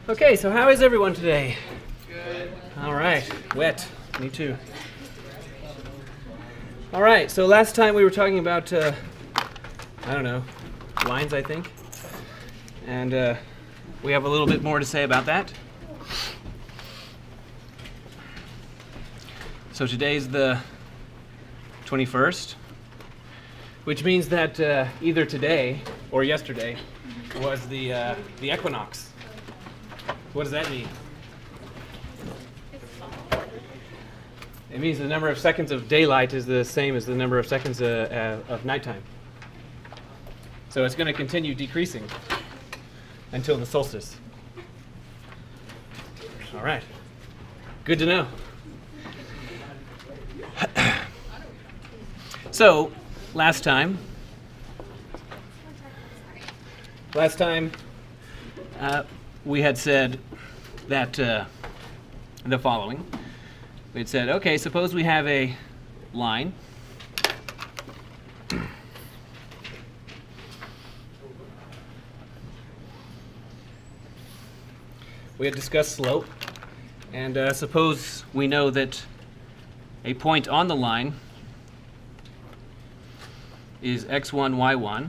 Okay, so how is everyone today? Good. All right, wet. Me too. All right, so last time we were talking about, I don't know, lines, I think. And we have a little bit more to say about that. So today's the 21st, which means that either today or yesterday was the equinox. What does that mean? It means the number of seconds of daylight is the same as the number of seconds of nighttime. So it's going to continue decreasing until the solstice. All right. Good to know. So, last time we had said that the following. We had said, okay, suppose we have a line we had discussed slope, and suppose we know that a point on the line is x1, y1,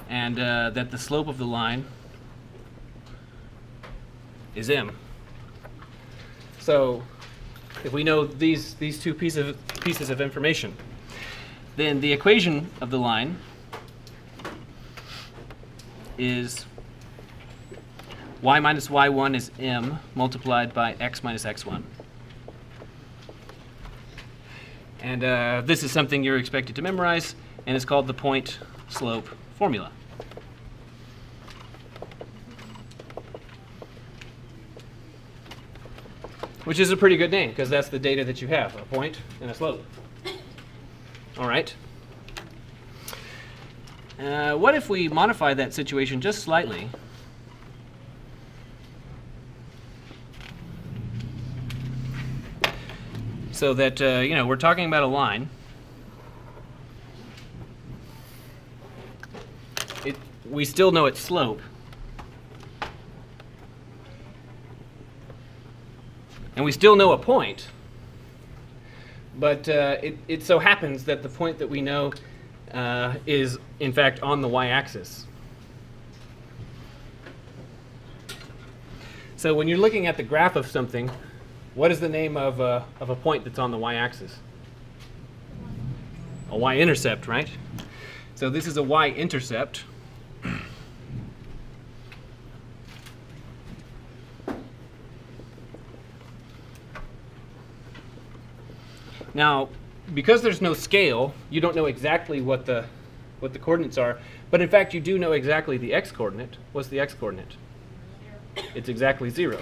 and that the slope of the line is m. So if we know these two pieces of information, then the equation of the line is y minus y1 is m multiplied by x minus x1. And this is something you're expected to memorize, and it's called the point-slope formula. Which is a pretty good name, because that's the data that you have, a point and a slope. All right. What if we modify that situation just slightly? So that, we're talking about a line. We still know its slope. And we still know a point, but it so happens that the point that we know is, in fact, on the y-axis. So when you're looking at the graph of something, what is the name of a point that's on the y-axis? A y-intercept, right? So this is a y-intercept. Now, because there's no scale, you don't know exactly what the coordinates are, but in fact you do know exactly the x-coordinate. What's the x-coordinate? It's exactly 0.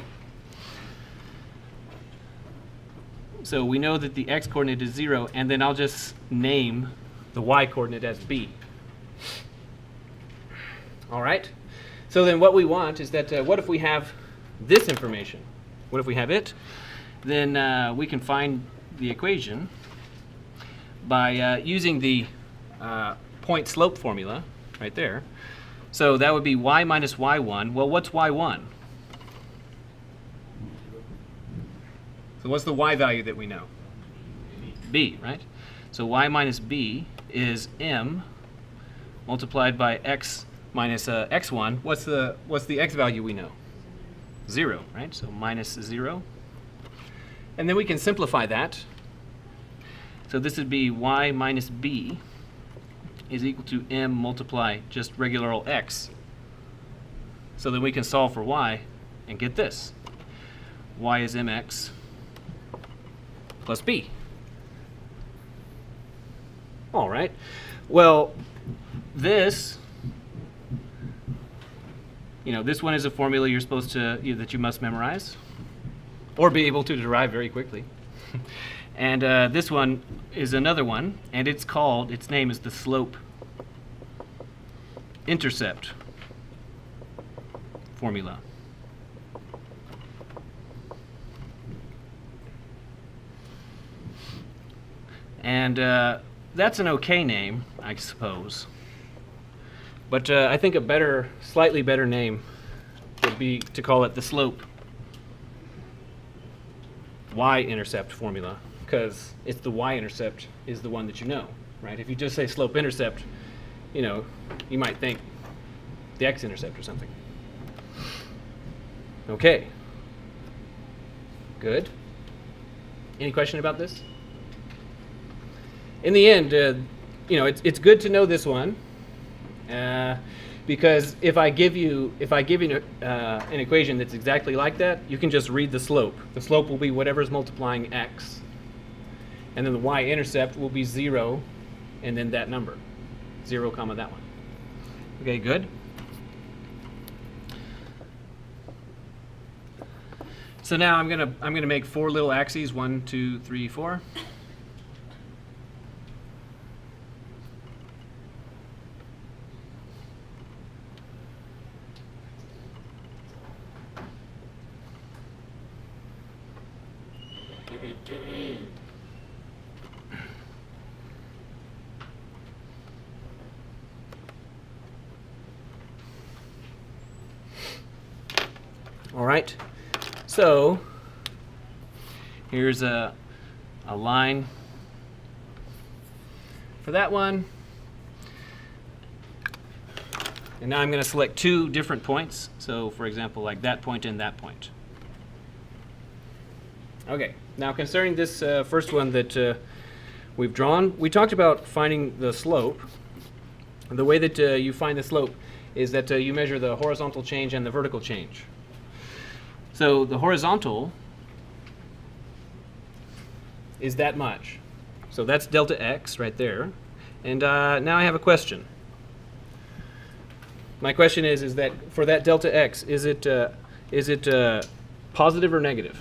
So we know that the x-coordinate is 0, and then I'll just name the y-coordinate as b. All right? So then what we want is that, what if we have this information? What if we have it? Then we can find the equation by using the point-slope formula right there. So that would be y minus y1. Well, what's y1? So what's the y value that we know? B, right? So y minus b is m multiplied by x minus x1. What's the x value we know? 0, right? So minus 0. And then we can simplify that. So this would be y minus b is equal to m multiply just regular old x. So then we can solve for y and get this. Y is mx plus b. All right. Well, this, this one is a formula you're supposed to, that you must memorize or be able to derive very quickly. And this one is another one, and its name is the slope-intercept formula. And that's an okay name, I suppose. But I think a better, slightly better name would be to call it the slope y-intercept formula, because it's the y-intercept is the one that you know, right? If you just say slope-intercept, you know, you might think the x-intercept or something. Okay. Good. Any question about this? In the end, you know, it's good to know this one, because if I give you an equation that's exactly like that, you can just read the slope. The slope will be whatever's multiplying x, and then the y-intercept will be 0, and then that number, 0 comma that one. Okay, good. So now I'm gonna make 4 little axes, 1, 2, 3, 4. All right. So here's a line for that one. And now I'm going to select 2 different points. So for example, like that point and that point. Okay, now concerning this first one that we've drawn, we talked about finding the slope. The way that you find the slope is that you measure the horizontal change and the vertical change. So the horizontal is that much. So that's delta x right there. And now I have a question. My question is that for that delta x, is it positive or negative?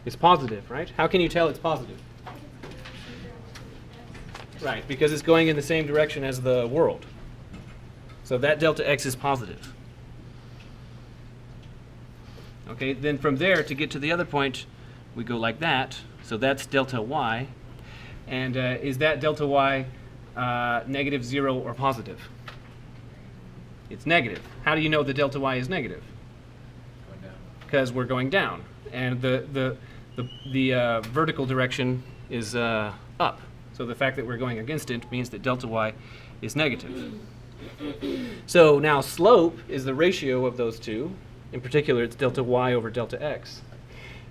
It's positive, right? How can you tell it's positive? Right, because it's going in the same direction as the world. So that delta x is positive. Okay, then from there to get to the other point, we go like that. So that's delta y. And is that delta y negative, 0, or positive? It's negative. How do you know the delta y is negative? Going down. Because we're going down. And the vertical direction is up. So the fact that we're going against it means that delta y is negative. So now slope is the ratio of those two. In particular, it's delta y over delta x.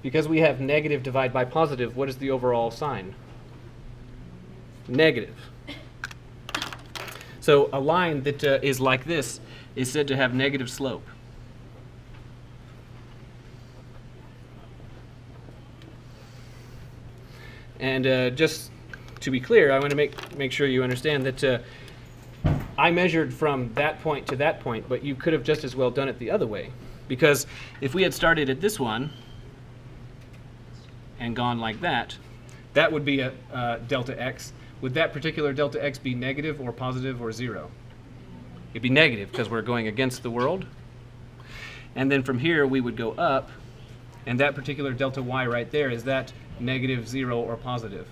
Because we have negative divided by positive, what is the overall sign? Negative. So a line that is like this is said to have negative slope. And just to be clear, I want to make sure you understand that I measured from that point to that point, but you could have just as well done it the other way. Because if we had started at this one and gone like that, that would be a delta x. Would that particular delta x be negative or positive or 0? It'd be negative because we're going against the world. And then from here we would go up, and that particular delta y right there, is that negative, 0, or positive?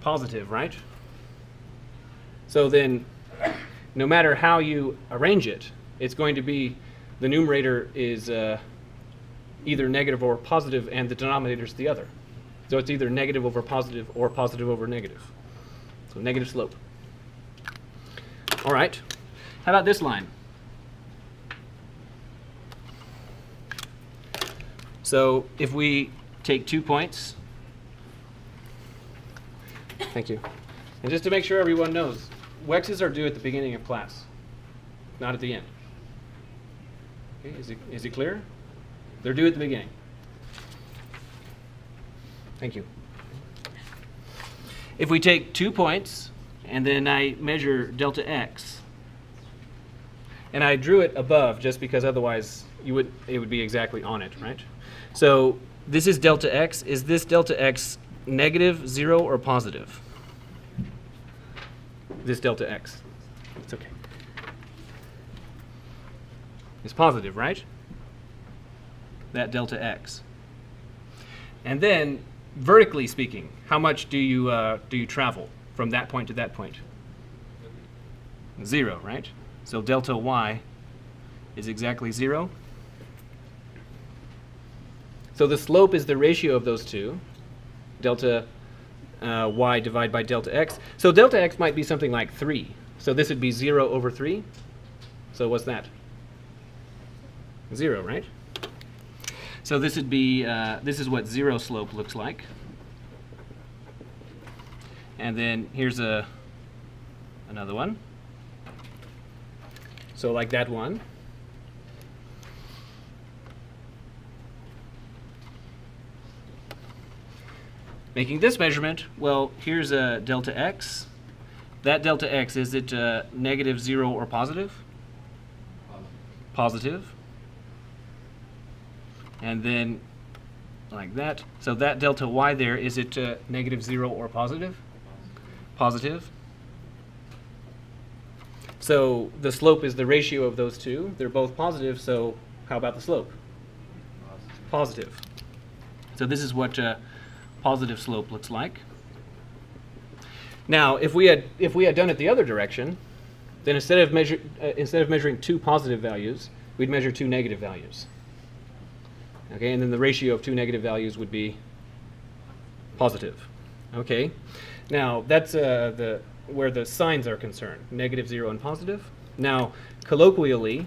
Positive, right? So then no matter how you arrange it, it's going to be the numerator is either negative or positive, and the denominator is the other. So it's either negative over positive or positive over negative. So negative slope. All right. How about this line? So if we take 2 points. Thank you. And just to make sure everyone knows, WEXs are due at the beginning of class, not at the end. Okay, is it clear? They're due at the beginning. Thank you. If we take 2 points, and then I measure delta x, and I drew it above just because otherwise it would be exactly on it, right? So this is delta x. Is this delta x negative, 0, or positive? This delta x. It's okay. It's positive, right? That delta x. And then, vertically speaking, how much do you travel from that point to that point? 0, right? So delta y is exactly 0. So the slope is the ratio of those two, delta y divided by delta x. So delta x might be something like 3. So this would be 0 over 3. So what's that? 0, right? So this would be, this is what 0 slope looks like. And then here's another one. So like that one. Making this measurement, well, here's a delta x. That delta x, is it negative 0 or positive? Positive. And then like that. So that delta y there, is it negative 0 or positive? Positive. So the slope is the ratio of those two. They're both positive, so how about the slope? Positive. So this is what positive slope looks like. Now, if we had done it the other direction, then instead of measuring two positive values, we'd measure two negative values. Okay, and then the ratio of two negative values would be positive. Okay, now that's where the signs are concerned, negative, 0, and positive. Now, colloquially,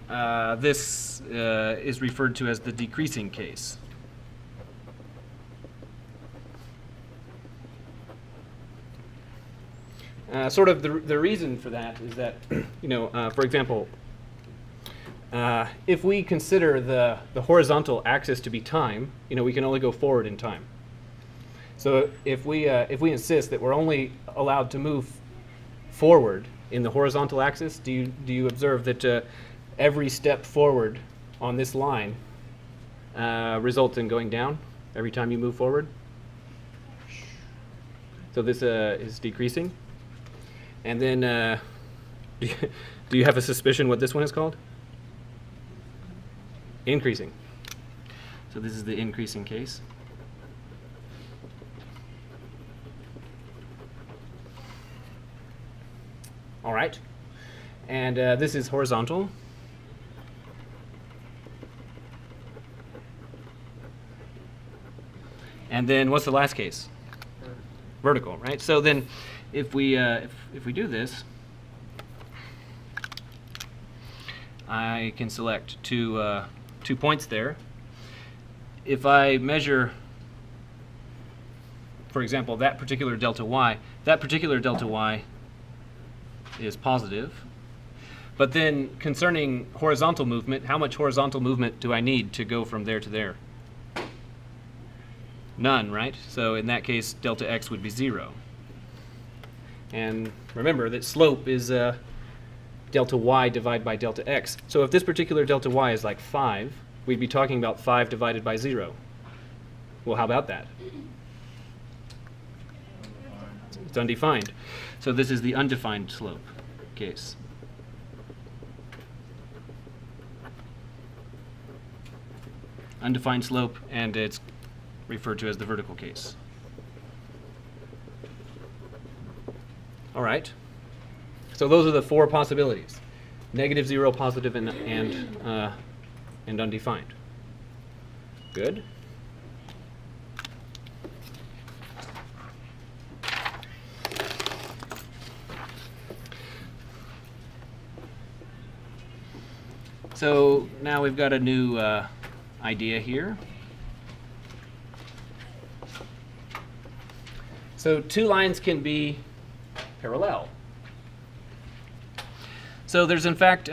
this is referred to as the decreasing case. Sort of the reason for that is that, for example, if we consider the horizontal axis to be time, we can only go forward in time. So if we insist that we're only allowed to move forward in the horizontal axis, do you observe that every step forward on this line results in going down every time you move forward? So this is decreasing. And then, do you have a suspicion what this one is called? Increasing. So this is the increasing case. All right. And this is horizontal. And then what's the last case? Vertical, right? So then if we do this, I can select two points there. If I measure, for example, that particular delta y is positive. But then concerning horizontal movement, how much horizontal movement do I need to go from there to there? None, right? So in that case, delta x would be 0. And remember that slope is delta y divided by delta x. So if this particular delta y is like 5, we'd be talking about 5 divided by 0. Well, how about that? It's undefined. So this is the undefined slope case. Undefined slope, and it's referred to as the vertical case. All right. So those are the four possibilities: negative, 0, positive, and undefined. Good. So now we've got a new idea here. So two lines can be parallel. So there's in fact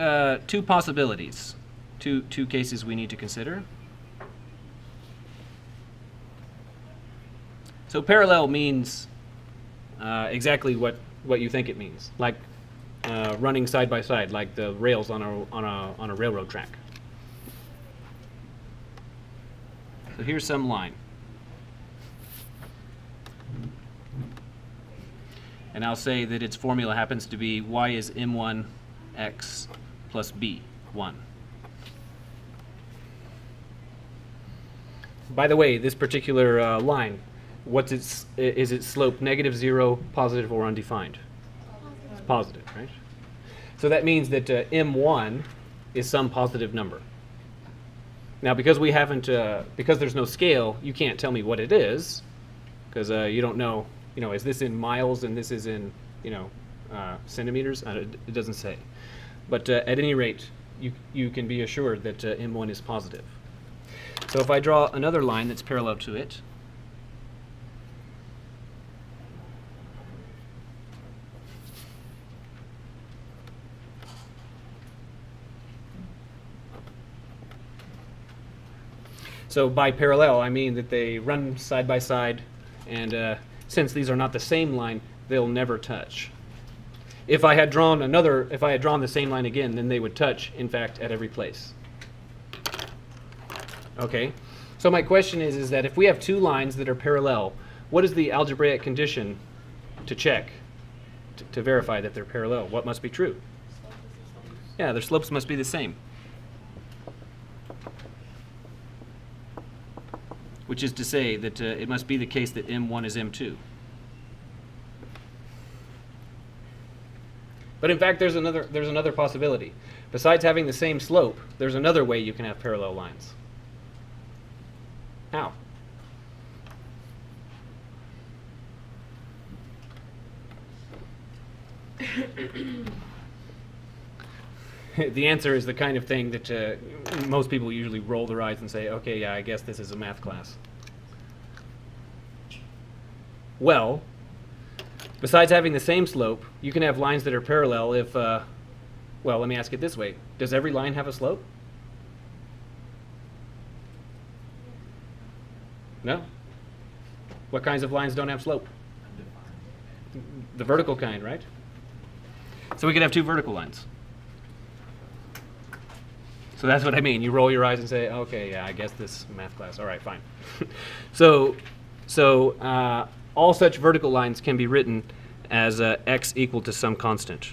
two possibilities, two cases we need to consider. So parallel means exactly what you think it means, like running side by side, like the rails on a railroad track. So here's some line. And I'll say that its formula happens to be y is m1 x plus b, 1. By the way, this particular line, is its slope negative, 0, positive, or undefined? It's positive, right? So that means that m1 is some positive number. Now, because we haven't, because there's no scale, you can't tell me what it is, because you don't know, is this in miles and this is in, centimeters? It doesn't say. But at any rate, you can be assured that m1 is positive. So if I draw another line that's parallel to it, so by parallel, I mean that they run side by side, and since these are not the same line, they'll never touch. If I had drawn the same line again, then they would touch, in fact, at every place. Okay, so my question is that if we have two lines that are parallel, what is the algebraic condition to check, to verify that they're parallel? What must be true? Yeah, their slopes must be the same. Which is to say that it must be the case that m1 is m2. But in fact, there's another possibility. Besides having the same slope, there's another way you can have parallel lines. How? The answer is the kind of thing that most people usually roll their eyes and say, okay, yeah, I guess this is a math class. Well, besides having the same slope, you can have lines that are parallel if, well, let me ask it this way. Does every line have a slope? No? What kinds of lines don't have slope? The vertical kind, right? So we could have two vertical lines. So that's what I mean. You roll your eyes and say, okay, yeah, I guess this math class. All right, fine. So all such vertical lines can be written as x equal to some constant.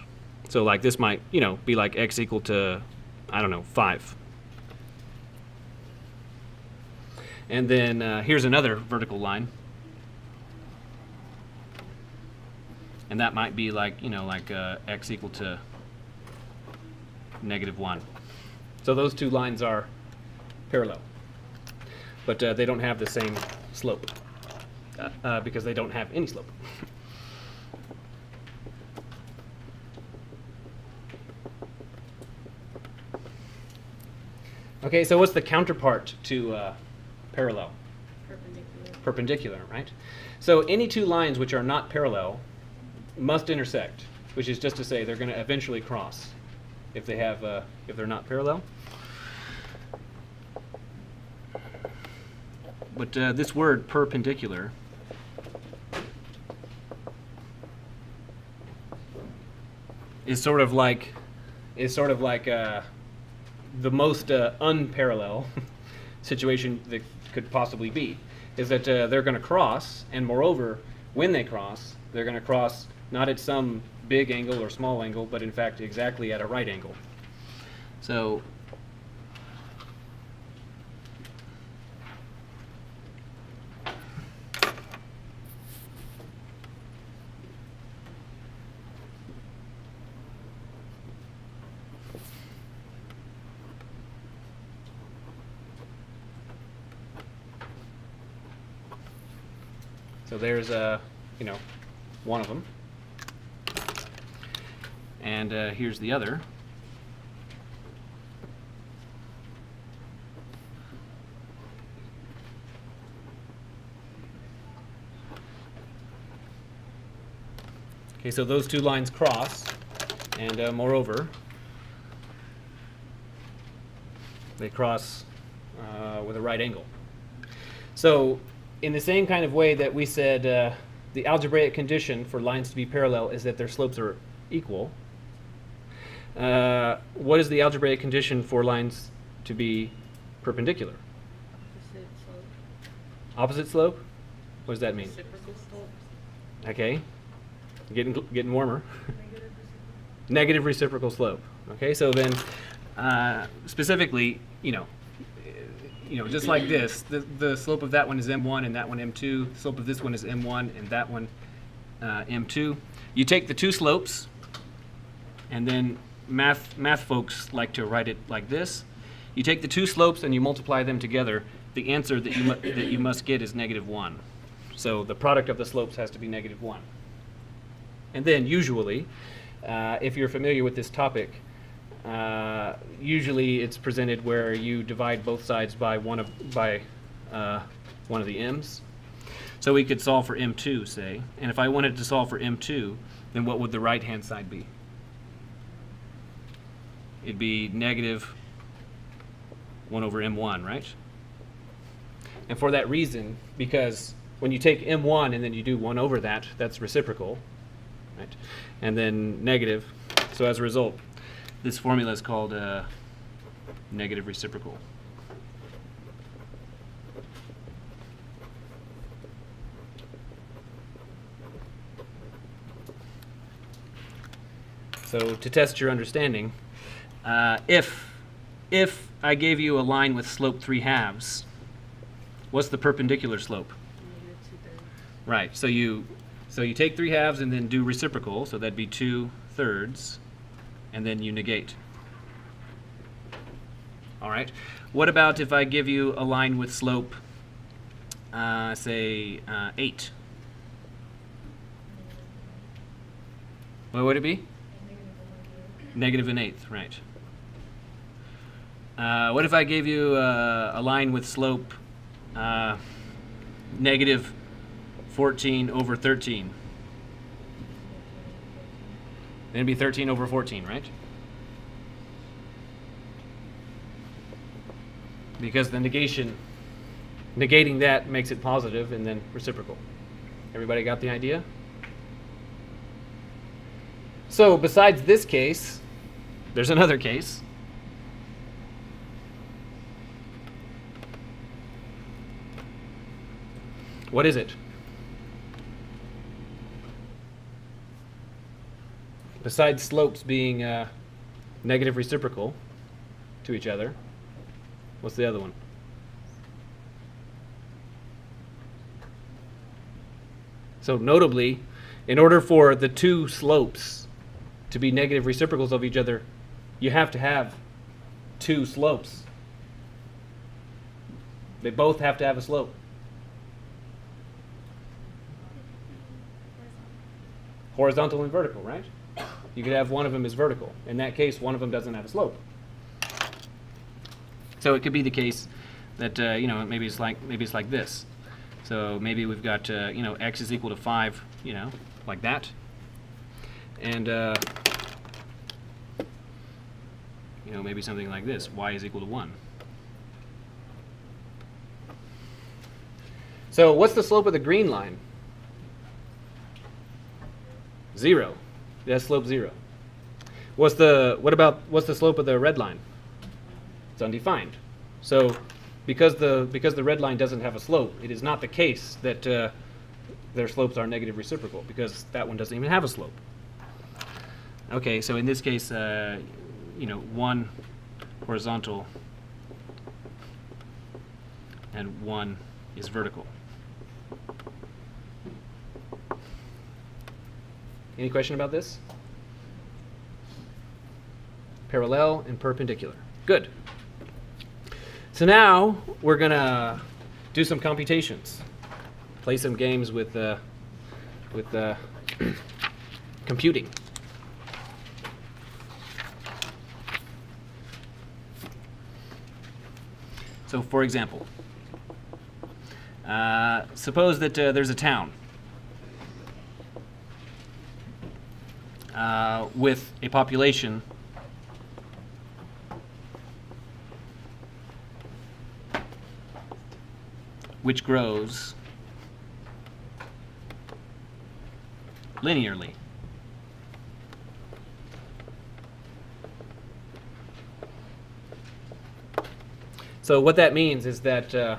So like this might, be like x equal to, I don't know, 5. And then here's another vertical line. And that might be like, x equal to -1. So those two lines are parallel. But they don't have the same slope because they don't have any slope. Okay, so what's the counterpart to parallel? Perpendicular. Perpendicular, right? So any two lines which are not parallel must intersect, which is just to say they're going to eventually cross if they have if they're not parallel. But this word perpendicular is sort of like the most unparallel situation that could possibly be, is that they're going to cross, and moreover, when they cross, they're going to cross not at some big angle or small angle, but in fact exactly at a right angle. So there's one of them, and here's the other. Okay, so those two lines cross, and moreover, they cross with a right angle. So in the same kind of way that we said the algebraic condition for lines to be parallel is that their slopes are equal, what is the algebraic condition for lines to be perpendicular? Opposite slope. Opposite slope? What does that mean? Reciprocal slope. Okay, getting warmer. Negative reciprocal slope. Okay, so then specifically, just like this, the slope of that one is m1 and that one m2. The slope of this one is m1 and that one m2. You take the two slopes, and then math folks like to write it like this. You take the two slopes and you multiply them together. The answer that you must get is -1. So the product of the slopes has to be -1. And then usually, if you're familiar with this topic, usually it's presented where you divide both sides by one of the m's. So we could solve for m2, say. And if I wanted to solve for m2, then what would the right-hand side be? It'd be -1/m1, right? And for that reason, because when you take m1 and then you do 1 over that, that's reciprocal, right? And then negative. So as a result, this formula is called negative reciprocal. So to test your understanding, if I gave you a line with slope 3/2, what's the perpendicular slope? -2/3. Right. So you take 3/2 and then do reciprocal, so that'd be 2/3, and then you negate. All right. What about if I give you a line with slope, say 8? What would it be? -1/8, right. What if I gave you a line with slope -14/13? Then it'd be 13/14, right? Because the negating that makes it positive and then reciprocal. Everybody got the idea? So besides this case, there's another case. What is it? Besides slopes being negative reciprocal to each other, what's the other one? So notably, in order for the two slopes to be negative reciprocals of each other, you have to have two slopes. They both have to have a slope. Horizontal and vertical, right? You could have one of them is vertical. In that case, one of them doesn't have a slope. So it could be the case that maybe it's like this. So maybe we've got x is equal to 5, like that, and maybe something like this: y is equal to 1. So what's the slope of the green line? 0. That's slope 0. What's the slope of the red line? It's undefined. So because the red line doesn't have a slope, it is not the case that their slopes are negative reciprocal, because that one doesn't even have a slope. Okay, so in this case, one horizontal and one is vertical. Any question about this? Parallel and perpendicular. Good. So now we're going to do some computations. Play some games with computing. So for example, suppose that there's a town with a population which grows linearly. So what that means is that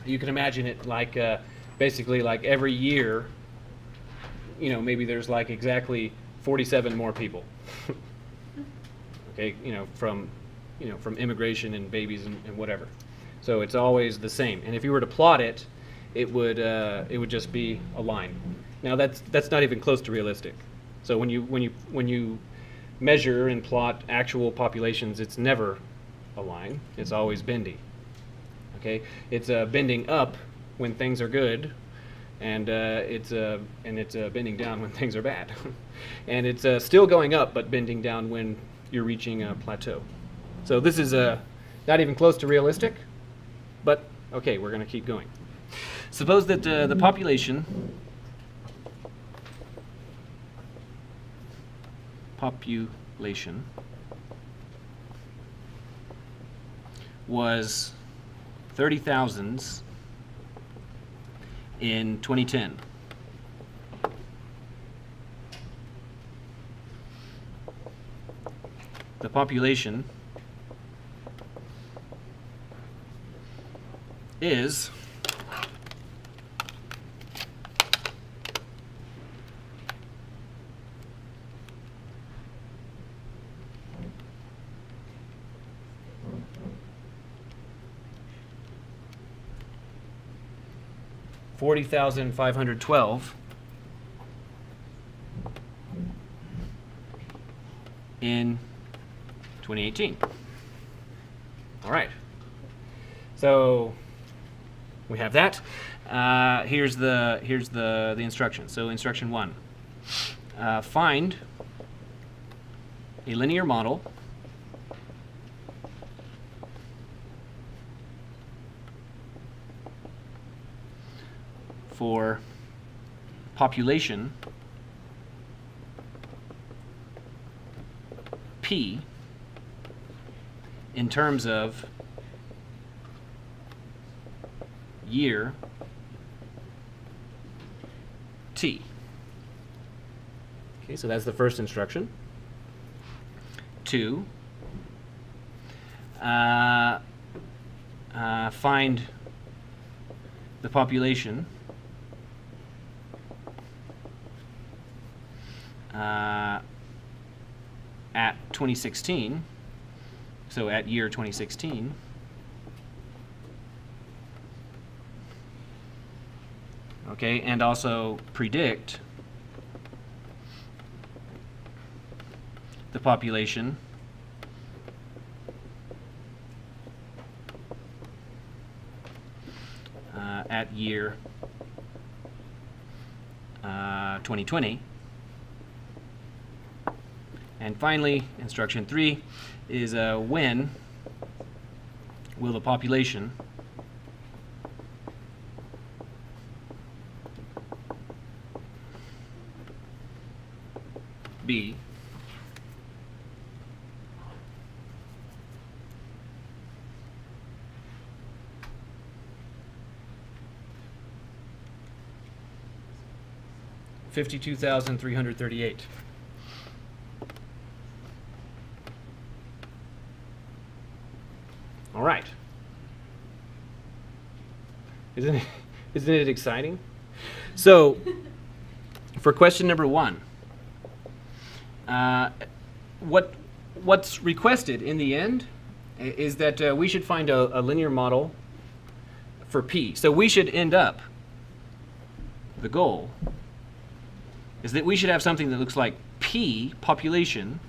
you can imagine it like basically like every year, maybe there's like exactly 47 more people. Okay, from immigration and babies and whatever. So it's always the same. And if you were to plot it, it would just be a line. Now that's not even close to realistic. So when you measure and plot actual populations, it's never a line. It's always bendy. Okay, it's bending up when things are good, and it's bending down when things are bad, and it's still going up but bending down when you're reaching a plateau. So this is not even close to realistic, but okay, we're going to keep going. Suppose that the population was 30,000 in 2010. The population is 40,512 in 2018. All right. So we have that. Here's the instruction. So instruction 1: find a linear model for population P in terms of year T. Okay, so that's the first instruction. 2, find the population at 2016, so at year 2016, okay, and also predict the population at year 2020. And finally, instruction 3 is when will the population be $52,338. All right. Isn't it exciting? So, for question number 1, what's requested in the end is that we should find a linear model for P. So we should end up, the goal is that we should have something that looks like P, population,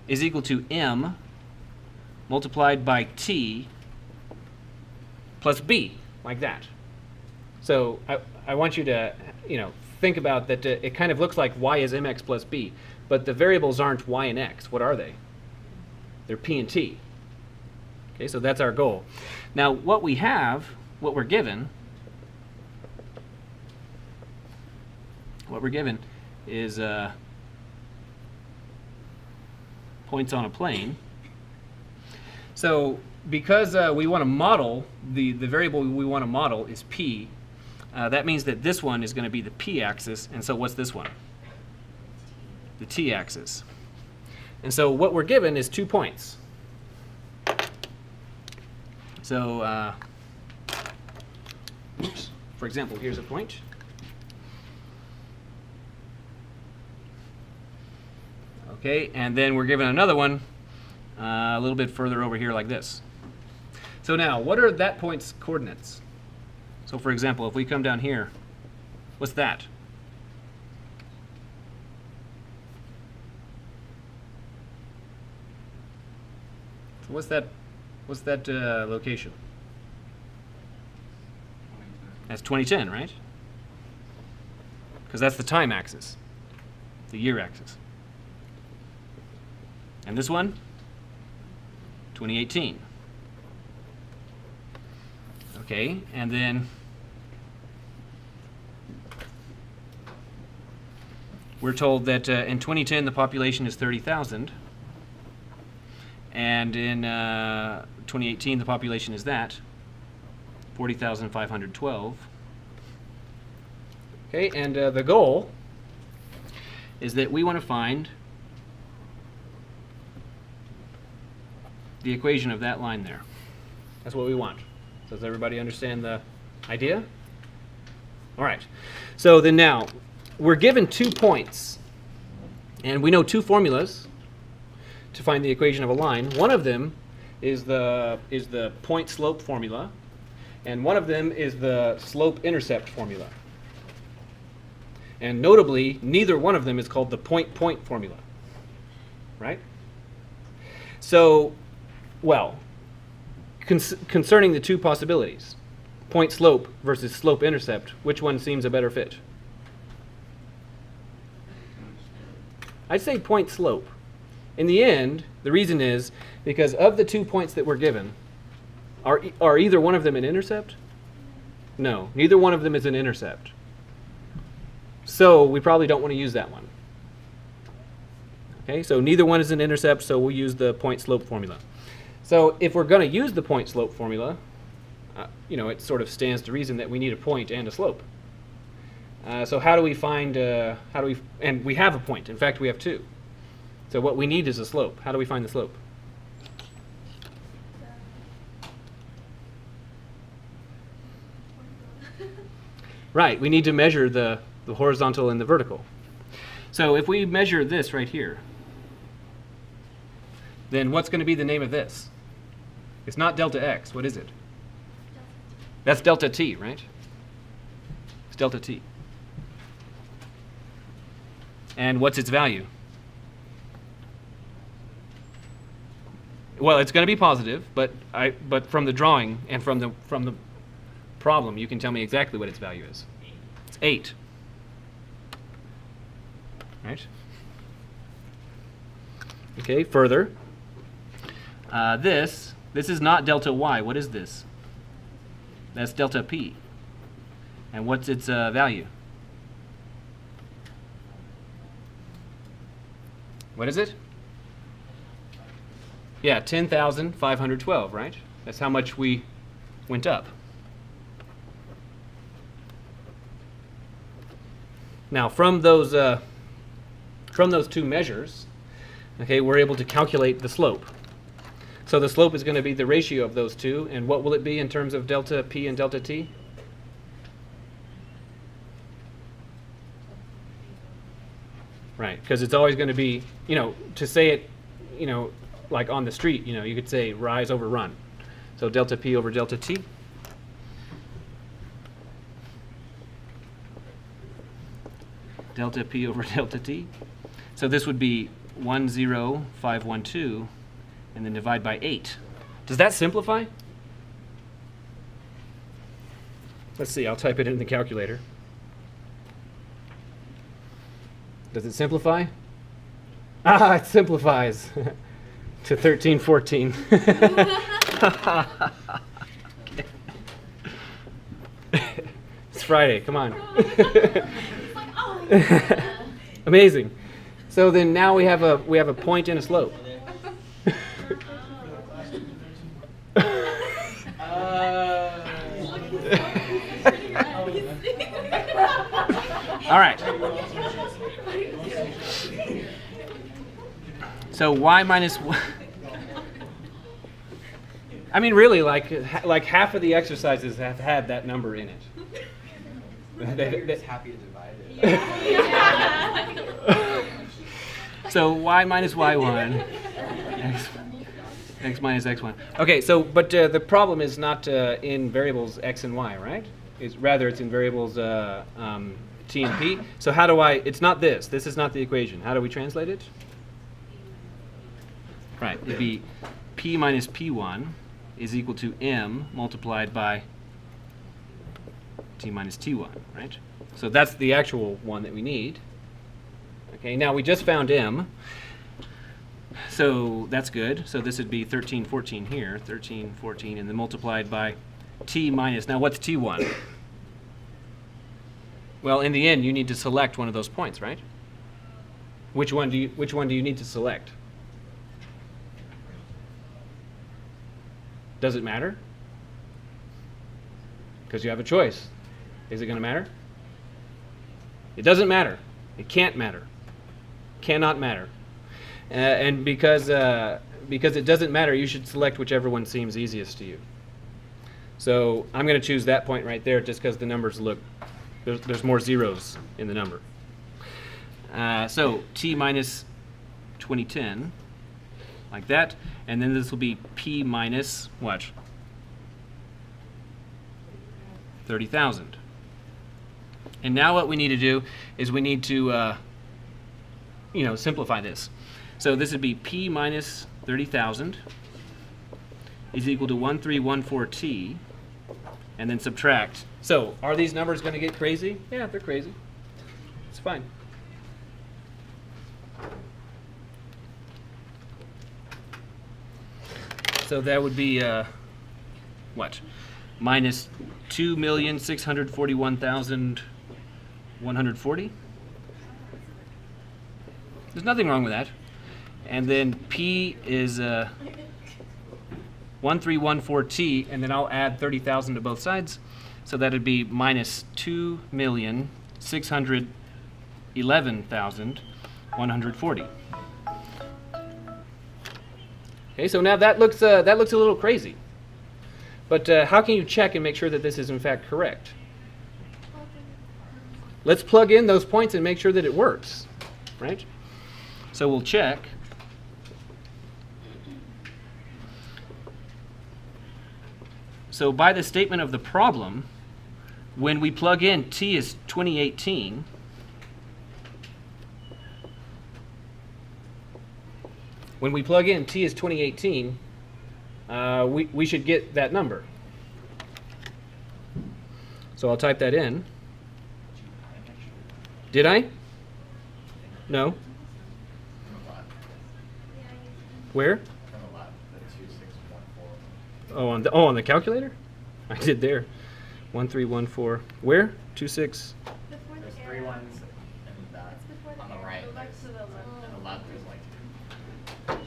is equal to M multiplied by T plus B, like that. So I want you to, think about that. It kind of looks like Y is mx plus B, but the variables aren't Y and X. What are they? They're P and T. Okay, so that's our goal. Now, what we're given is points on a plane. So because we want to model, the variable we want to model is P, that means that this one is going to be the P-axis, and so what's this one? The T-axis. And so what we're given is 2 points. So, for example, here's a point. Okay, and then we're given another one a little bit further over here like this. So now, what are that point's coordinates? So for example, if we come down here, what's that? What's that location? That's 2010, right? Because that's the time axis, the year axis. And this one, 2018. Okay, and then we're told that in 2010 the population is 30,000, and in 2018 the population is that, 40,512. Okay, and the goal is that we want to find the equation of that line there. That's what we want. Does everybody understand the idea? All right. So then now, we're given 2 points, and we know 2 formulas to find the equation of a line. One of them is the point slope formula, and one of them is the slope intercept formula. And notably, neither one of them is called the point-point formula, right? So, well, concerning the 2 possibilities, point slope versus slope intercept, which one seems a better fit? I'd say point slope. In the end, the reason is because of the 2 points that we're given, are either one of them an intercept? No, neither one of them is an intercept. So we probably don't want to use that one. Okay, so neither one is an intercept, so we'll use the point slope formula. So if we're going to use the point slope formula, it sort of stands to reason that we need a point and a slope. So how do we find, and we have a point. In fact, we have 2. So what we need is a slope. How do we find the slope? Right, we need to measure the horizontal and the vertical. So if we measure this right here, then what's going to be the name of this? It's not delta x. What is it? That's delta t, right? It's delta t. And what's its value? Well, it's going to be positive, but from the drawing and from the problem, you can tell me exactly what its value is. It's 8. Right? Okay, further. This is not delta y. What is this? That's delta p. And what's its value? What is it? Yeah, 10,512, right? That's how much we went up. Now, from those 2 measures, okay, we're able to calculate the slope. So the slope is going to be the ratio of those 2, and what will it be in terms of delta p and delta t? Right, because it's always going to be, to say it, like on the street, you could say rise over run. So delta p over delta t. Delta p over delta t. So this would be 10512, and then divide by 8. Does that simplify? Let's see, I'll type it in the calculator. Does it simplify? Ah, it simplifies to 1314. It's Friday, come on. Amazing. So then now we have a point and a slope. All right. So y minus I mean, really, like half of the exercises have had that number in it. You're just happy to divide it. So y minus y1, x minus x1. Okay, so but the problem is not in variables x and y, right? Rather, it's in variables t and p. So how do I? It's not this. This is not the equation. How do we translate it? Right. It'd be P minus P1 is equal to M multiplied by T minus T1, right? So that's the actual one that we need. Okay, now we just found M. So that's good. So this would be 13, 14 here, 13, 14, and then multiplied by T minus, now what's T1? Well, in the end, you need to select one of those points, right? Which one do you need to select? Does it matter? Because you have a choice. Is it going to matter? It doesn't matter. It can't matter. Cannot matter. And because it doesn't matter, you should select whichever one seems easiest to you. So I'm going to choose that point right there just because the numbers look, there's more zeros in the number. So T minus 2010, like that. And then this will be P minus, watch, 30,000. And now what we need to do is we need to, simplify this. So this would be P minus 30,000 is equal to 1314T, and then subtract. So are these numbers going to get crazy? Yeah, they're crazy. It's fine. So that would be, what? Minus 2,641,140. There's nothing wrong with that. And then P is 1314T, and then I'll add 30,000 to both sides. So that would be minus 2,611,140. Okay, so now that looks a little crazy. But how can you check and make sure that this is in fact correct? Let's plug in those points and make sure that it works, right? So we'll check. So by the statement of the problem, when we plug in T is 2018, when we plug in T is 2018, we should get that number. So I'll type that in. Did I? No. Where? Oh, on the calculator? I did there. 1314. Where? 26. There's 3 ones and on the right. And the left is like 2. And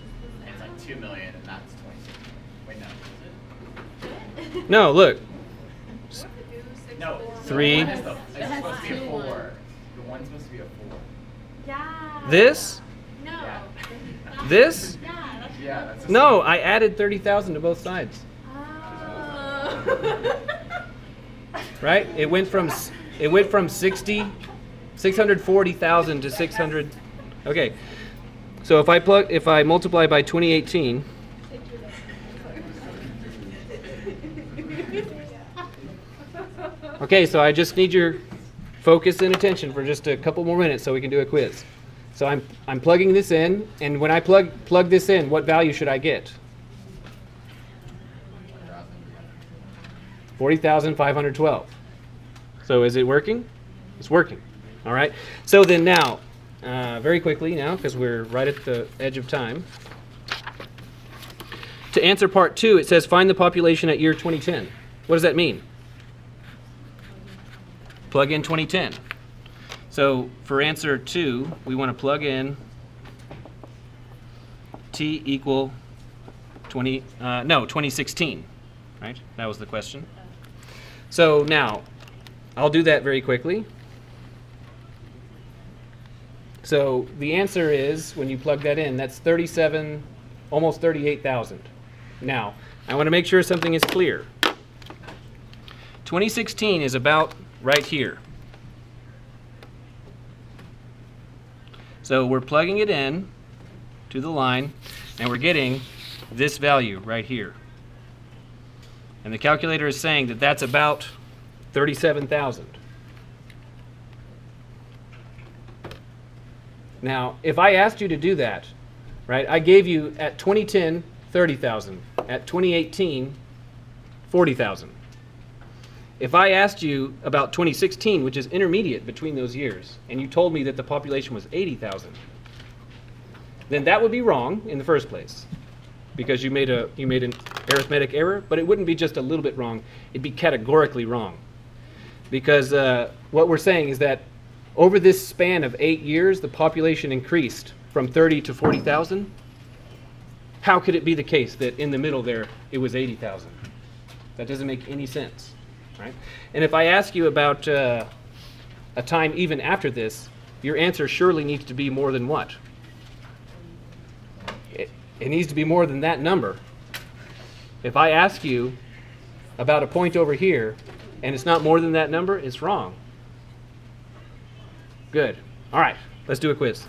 it's like 2 million, and that's 26. Wait, no. No, look. No. 3. It's supposed to be a 4. The one's supposed to be a 4. Yeah. This? No. Yeah. This? Yeah. That's Yeah, that's No, I added 30,000 to both sides. Oh. Right? It went from 640,000 to 600. Okay. So if I multiply by 2018, okay, so I just need your focus and attention for just a couple more minutes so we can do a quiz. So I'm plugging this in, and when I plug this in, what value should I get? 40,512. So is it working? It's working. All right. So then now, very quickly now, because we're right at the edge of time. To answer part 2, it says find the population at year 2010. What does that mean? Plug in 2010. So for answer 2, we want to plug in T equal 2016, right? That was the question. So now, I'll do that very quickly. So the answer is, when you plug that in, that's 37, almost 38,000. Now, I want to make sure something is clear. 2016 is about right here. So we're plugging it in to the line, and we're getting this value right here. And the calculator is saying that that's about 37,000. Now, if I asked you to do that, right, I gave you at 2010 30,000. At 2018, 40,000. If I asked you about 2016, which is intermediate between those years, and you told me that the population was 80,000, then that would be wrong in the first place, because you made an arithmetic error. But it wouldn't be just a little bit wrong; it'd be categorically wrong, because what we're saying is that over this span of 8 years, the population increased from 30 to 40,000. How could it be the case that in the middle there it was 80,000? That doesn't make any sense, right? And if I ask you about a time even after this, your answer surely needs to be more than what? It needs to be more than that number. If I ask you about a point over here and it's not more than that number, it's wrong. Good. All right, let's do a quiz.